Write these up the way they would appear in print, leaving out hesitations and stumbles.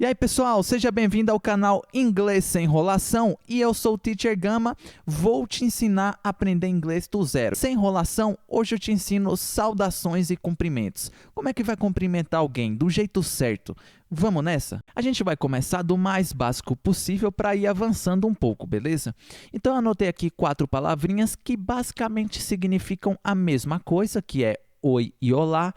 E aí pessoal, seja bem-vindo ao canal Inglês Sem Enrolação e eu sou o Teacher Gama, vou te ensinar a aprender inglês do zero. Sem enrolação, hoje eu te ensino saudações e cumprimentos. Como é que vai cumprimentar alguém do jeito certo? Vamos nessa? A gente vai começar do mais básico possível para ir avançando um pouco, beleza? Então eu anotei aqui 4 palavrinhas que basicamente significam a mesma coisa, que é oi e olá,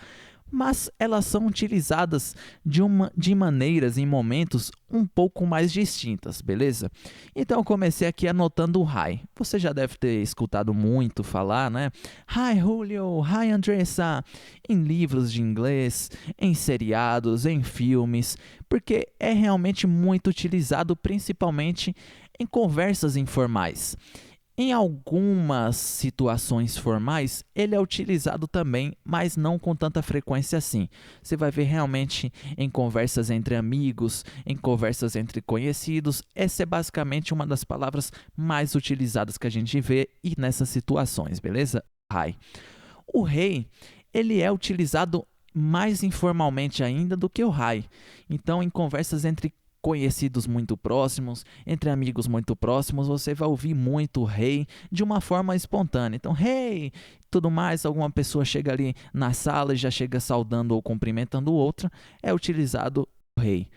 mas elas são utilizadas de maneiras em momentos um pouco mais distintas, beleza? Então, eu comecei aqui anotando o hi. Você já deve ter escutado muito falar, né? Hi, Julio. Hi, Andressa. Em livros de inglês, em seriados, em filmes, porque é realmente muito utilizado, principalmente em conversas informais. Em algumas situações formais, ele é utilizado também, mas não com tanta frequência assim. Você vai ver realmente em conversas entre amigos, em conversas entre conhecidos. Essa é basicamente uma das palavras mais utilizadas que a gente vê e nessas situações, beleza? Hi. O rei, ele é utilizado mais informalmente ainda do que o hi. Então, em conversas entre conhecidos muito próximos, entre amigos muito próximos, você vai ouvir muito o hey de uma forma espontânea. Então, hey, tudo mais, alguma pessoa chega ali na sala e já chega saudando ou cumprimentando outra, é utilizado o hey.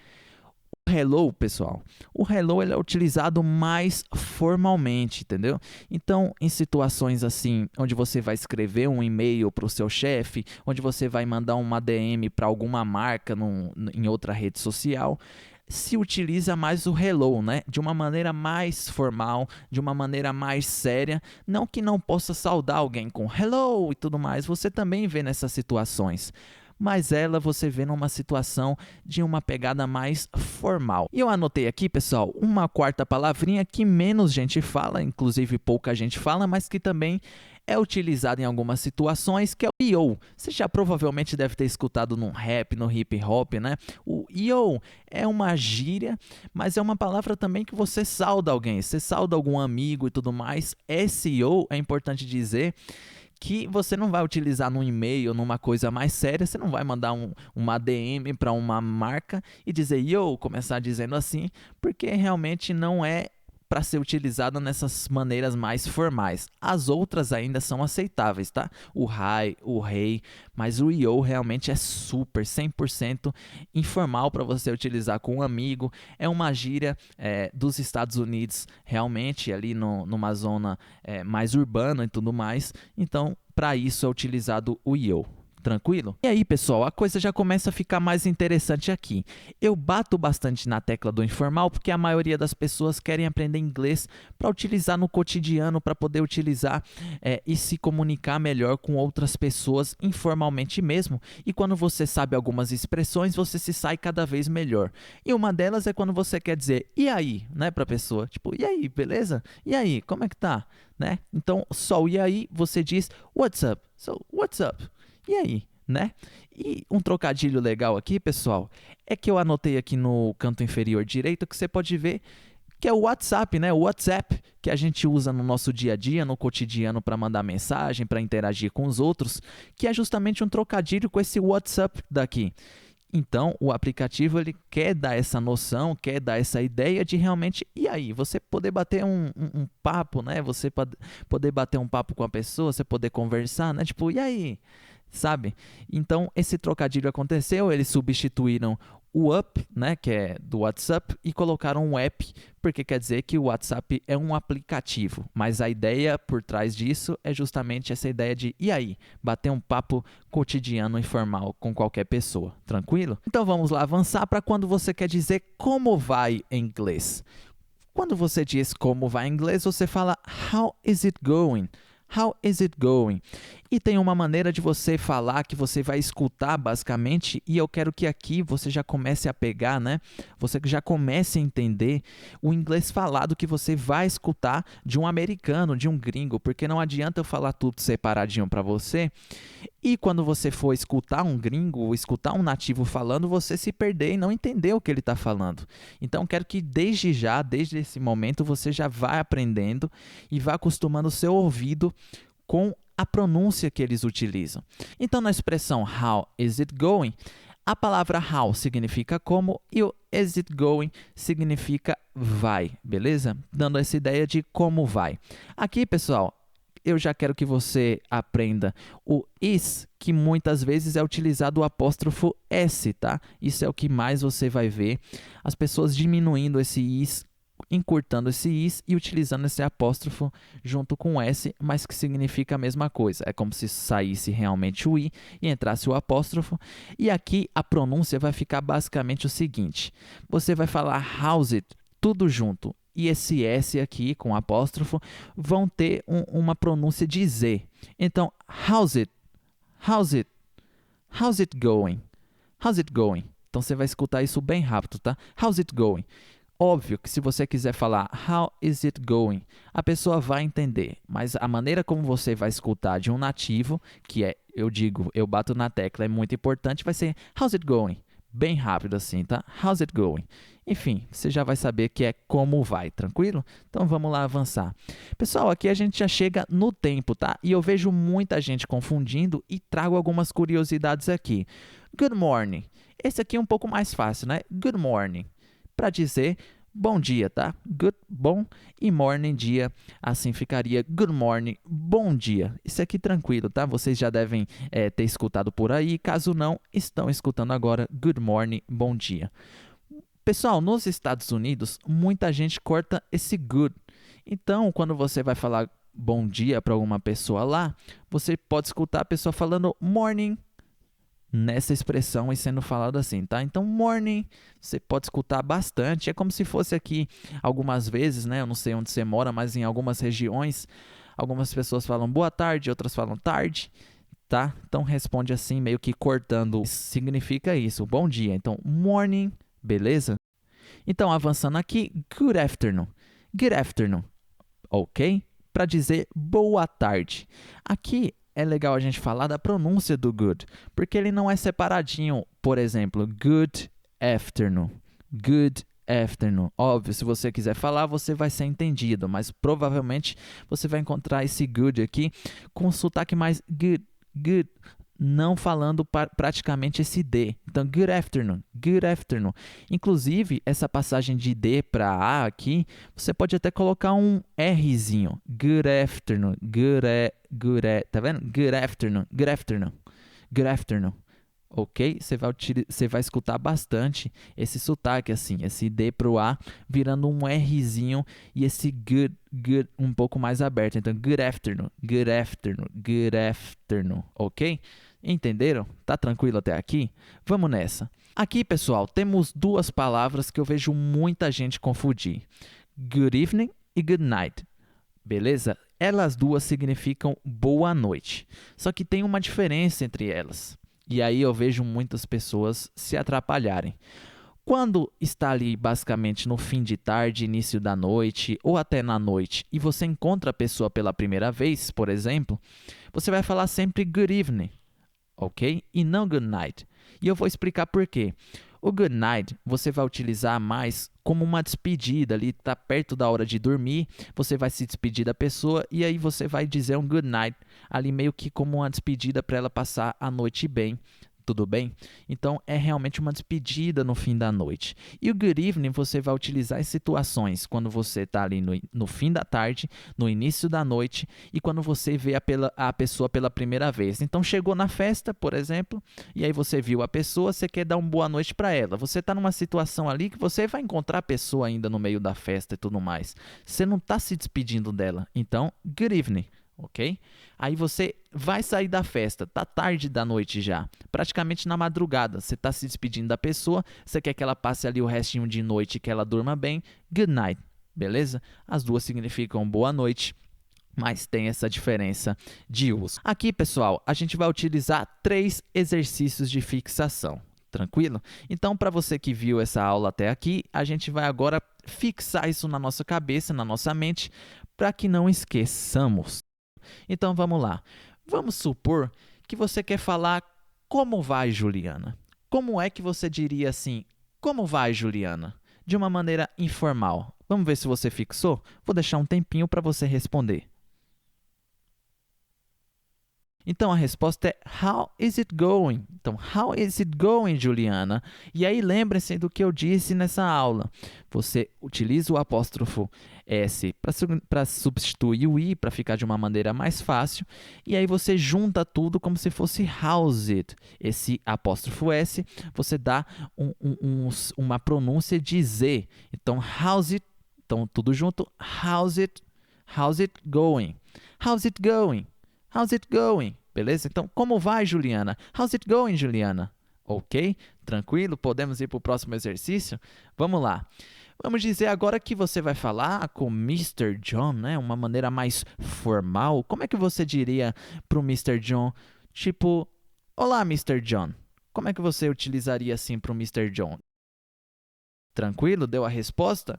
O hello, pessoal, o hello ele é utilizado mais formalmente, entendeu? Então, em situações assim, onde você vai escrever um e-mail para o seu chefe, onde você vai mandar uma DM para alguma marca em outra rede social, se utiliza mais o hello, né? De uma maneira mais formal, de uma maneira mais séria. Não que não possa saudar alguém com hello e tudo mais, você também vê nessas situações. Mas ela você vê numa situação de uma pegada mais formal. E eu anotei aqui, pessoal, uma quarta palavrinha que menos gente fala, inclusive pouca gente fala, mas que também é utilizada em algumas situações, que é o yo. Você já provavelmente deve ter escutado no rap, no hip hop, né? O yo é uma gíria, mas é uma palavra também que você sauda alguém, você sauda algum amigo e tudo mais. Esse yo é importante dizer que você não vai utilizar num e-mail, numa coisa mais séria, você não vai mandar uma DM para uma marca e dizer yo, começar dizendo assim, porque realmente não é para ser utilizada nessas maneiras mais formais. As outras ainda são aceitáveis, tá? O hi, o hey, mas o yo realmente é super, 100% informal para você utilizar com um amigo. É uma gíria dos Estados Unidos, realmente, ali numa zona mais urbana e tudo mais. Então, para isso é utilizado o yo. Tranquilo? E aí, pessoal, a coisa já começa a ficar mais interessante aqui. Eu bato bastante na tecla do informal porque a maioria das pessoas querem aprender inglês para utilizar no cotidiano, para poder utilizar e se comunicar melhor com outras pessoas informalmente mesmo. E quando você sabe algumas expressões, você se sai cada vez melhor. E uma delas é quando você quer dizer e aí, né, para a pessoa. Tipo, e aí, beleza? E aí, como é que tá? Né? Então, só o e aí, você diz what's up? So, what's up? E aí, né? E um trocadilho legal aqui, pessoal, é que eu anotei aqui no canto inferior direito que você pode ver que é o WhatsApp, né? O WhatsApp que a gente usa no nosso dia a dia, no cotidiano para mandar mensagem, para interagir com os outros, que é justamente um trocadilho com esse WhatsApp daqui. Então, o aplicativo ele quer dar essa noção, quer dar essa ideia de realmente, e aí, você poder bater um papo, né? Você poder bater um papo com a pessoa, você poder conversar, né? Tipo, e aí? Sabe? Então, esse trocadilho aconteceu, eles substituíram o up, né, que é do WhatsApp, e colocaram um app, porque quer dizer que o WhatsApp é um aplicativo. Mas a ideia por trás disso é justamente essa ideia de, e aí, bater um papo cotidiano informal com qualquer pessoa. Tranquilo? Então vamos lá avançar para quando você quer dizer como vai em inglês. Quando você diz como vai em inglês, você fala how is it going? How is it going? E tem uma maneira de você falar que você vai escutar basicamente, e eu quero que aqui você já comece a pegar, né? Você já comece a entender o inglês falado que você vai escutar de um americano, de um gringo, porque não adianta eu falar tudo separadinho para você e quando você for escutar um gringo ou escutar um nativo falando, você se perder e não entender o que ele está falando. Então, quero que desde já, desde esse momento, você já vá aprendendo e vá acostumando o seu ouvido com a pronúncia que eles utilizam. Então, na expressão how is it going, A palavra how significa como e o is it going significa vai, beleza? Dando essa ideia de como vai. Aqui, pessoal, eu já quero que você aprenda o is, que muitas vezes é utilizado o apóstrofo S, tá? Isso é o que mais você vai ver. As pessoas diminuindo esse is, encurtando esse is e utilizando esse apóstrofo junto com o S, mas que significa a mesma coisa. É como se saísse realmente o i e entrasse o apóstrofo. E aqui a pronúncia vai ficar basicamente o seguinte. Você vai falar how's it, tudo junto. E esse S aqui, com apóstrofo, vão ter uma pronúncia de Z. Então, how's it? How's it? How's it going? How's it going? Então, você vai escutar isso bem rápido, tá? How's it going? Óbvio que se você quiser falar how is it going, a pessoa vai entender, mas a maneira como você vai escutar de um nativo, que é, eu bato na tecla, é muito importante, vai ser how's it going? Bem rápido assim, tá? How's it going? Enfim, você já vai saber que é como vai, tranquilo? Então vamos lá avançar. Pessoal, aqui a gente já chega no tempo, tá? E eu vejo muita gente confundindo e trago algumas curiosidades aqui. Good morning. Esse aqui é um pouco mais fácil, né? Good morning. Para dizer bom dia, tá? Good, bom, e morning, dia. Assim ficaria good morning, bom dia. Isso aqui tranquilo, tá? Vocês já devem ter escutado por aí. Caso não, estão escutando agora good morning, bom dia. Pessoal, nos Estados Unidos, muita gente corta esse good. Então, quando você vai falar bom dia para alguma pessoa lá, você pode escutar a pessoa falando morning, nessa expressão e sendo falado assim, tá? Então, morning, você pode escutar bastante. É como se fosse aqui, algumas vezes, né? Eu não sei onde você mora, mas em algumas regiões, algumas pessoas falam boa tarde, outras falam tarde, tá? Então, responde assim, meio que cortando. Significa isso, bom dia. Então, morning, beleza? Então, avançando aqui, good afternoon. Good afternoon, ok? Para dizer boa tarde. Aqui, é legal a gente falar da pronúncia do good, porque ele não é separadinho, por exemplo, good afternoon, good afternoon. Óbvio, se você quiser falar, você vai ser entendido, mas provavelmente você vai encontrar esse good aqui com um sotaque mais good, good, não falando praticamente esse D. Então, good afternoon, good afternoon. Inclusive, essa passagem de D para A aqui, você pode até colocar um Rzinho. Good afternoon, tá vendo? Good afternoon, good afternoon, good afternoon. Ok? Você vai escutar bastante esse sotaque assim, esse D para o A virando um Rzinho e esse good, good um pouco mais aberto. Então, good afternoon, good afternoon, good afternoon. Ok? Entenderam? Tá tranquilo até aqui? Vamos nessa. Aqui, pessoal, temos duas palavras que eu vejo muita gente confundir. Good evening e good night. Beleza? Elas duas significam boa noite. Só que tem uma diferença entre elas. E aí eu vejo muitas pessoas se atrapalharem. Quando está ali basicamente no fim de tarde, início da noite ou até na noite e você encontra a pessoa pela primeira vez, por exemplo, você vai falar sempre good evening, ok? E não good night. E eu vou explicar por quê. O good night você vai utilizar mais como uma despedida, ali está perto da hora de dormir, você vai se despedir da pessoa e aí você vai dizer um good night, ali meio que como uma despedida para ela passar a noite bem. Tudo bem? Então, é realmente uma despedida no fim da noite. E o good evening você vai utilizar em situações quando você está ali no fim da tarde, no início da noite e quando você vê a pessoa pela primeira vez. Então, chegou na festa, por exemplo, e aí você viu a pessoa, você quer dar uma boa noite para ela. Você está numa situação ali que você vai encontrar a pessoa ainda no meio da festa e tudo mais. Você não está se despedindo dela. Então, good evening. Ok? Aí você vai sair da festa, tá tarde da noite já, praticamente na madrugada, você está se despedindo da pessoa, você quer que ela passe ali o restinho de noite e que ela durma bem, good night, beleza? As duas significam boa noite, mas tem essa diferença de uso. Aqui, pessoal, a gente vai utilizar 3 exercícios de fixação. Tranquilo? Então, para você que viu essa aula até aqui, a gente vai agora fixar isso na nossa cabeça, na nossa mente, para que não esqueçamos. Então, vamos lá. Vamos supor que você quer falar como vai, Juliana. Como é que você diria assim, como vai, Juliana? De uma maneira informal. Vamos ver se você fixou? Vou deixar um tempinho para você responder. Então, a resposta é How is it going? Então, how is it going, Juliana? E aí, lembre-se do que eu disse nessa aula. Você utiliza o apóstrofo S para substituir o I, para ficar de uma maneira mais fácil. E aí, você junta tudo como se fosse how's it. Esse apóstrofo S, você dá uma pronúncia de Z. Então, how's it? Então, tudo junto. How's it going? How's it going? How's it going? Beleza? Então, como vai, Juliana? How's it going, Juliana? Ok? Tranquilo? Podemos ir para o próximo exercício? Vamos lá. Vamos dizer agora que você vai falar com o Mr. John, né? Uma maneira mais formal. Como é que você diria para o Mr. John? Tipo, olá, Mr. John. Como é que você utilizaria assim para o Mr. John? Tranquilo? Deu a resposta?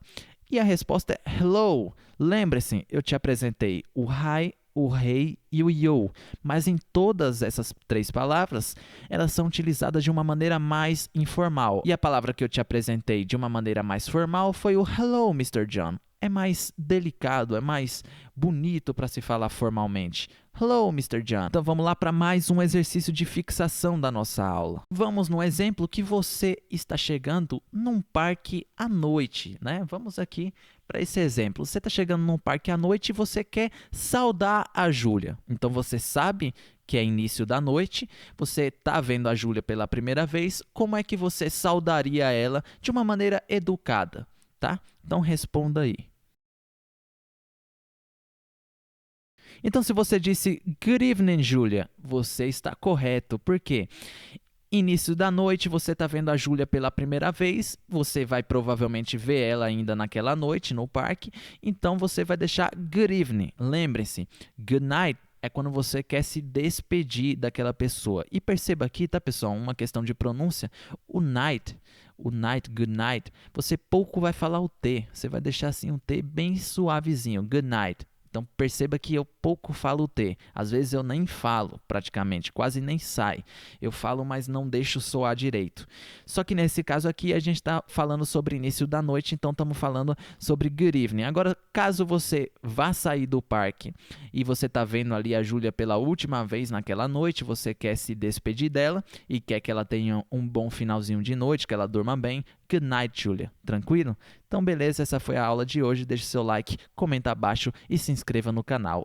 E a resposta é hello. Lembre-se, eu te apresentei o hi, o hey e o yo, mas em todas essas três palavras, elas são utilizadas de uma maneira mais informal. E a palavra que eu te apresentei de uma maneira mais formal foi o hello, Mr. John. É mais delicado, é mais bonito para se falar formalmente. Hello, Mr. John. Então, vamos lá para mais um exercício de fixação da nossa aula. Vamos no exemplo que você está chegando num parque à noite, né? Vamos aqui para esse exemplo. Você está chegando num parque à noite e você quer saudar a Júlia. Então, você sabe que é início da noite, você está vendo a Júlia pela primeira vez, como é que você saudaria ela de uma maneira educada, tá? Então, responda aí. Então, se você disse Good evening, Julia, você está correto. Por quê? Início da noite, você está vendo a Júlia pela primeira vez, você vai provavelmente ver ela ainda naquela noite no parque, então você vai deixar good evening. Lembre-se, good night é quando você quer se despedir daquela pessoa. E perceba aqui, tá, pessoal, uma questão de pronúncia, o night, good night, você pouco vai falar o T, você vai deixar assim um T bem suavezinho, good night. Então, perceba que eu pouco falo o T. Às vezes eu nem falo, praticamente, quase nem sai. Eu falo, mas não deixo soar direito. Só que nesse caso aqui, a gente está falando sobre início da noite, então estamos falando sobre good evening. Agora, caso você vá sair do parque e você está vendo ali a Júlia pela última vez naquela noite, você quer se despedir dela e quer que ela tenha um bom finalzinho de noite, que ela durma bem, good night, Julia. Tranquilo? Então, beleza, essa foi a aula de hoje. Deixe seu like, comenta abaixo e se inscreva no canal.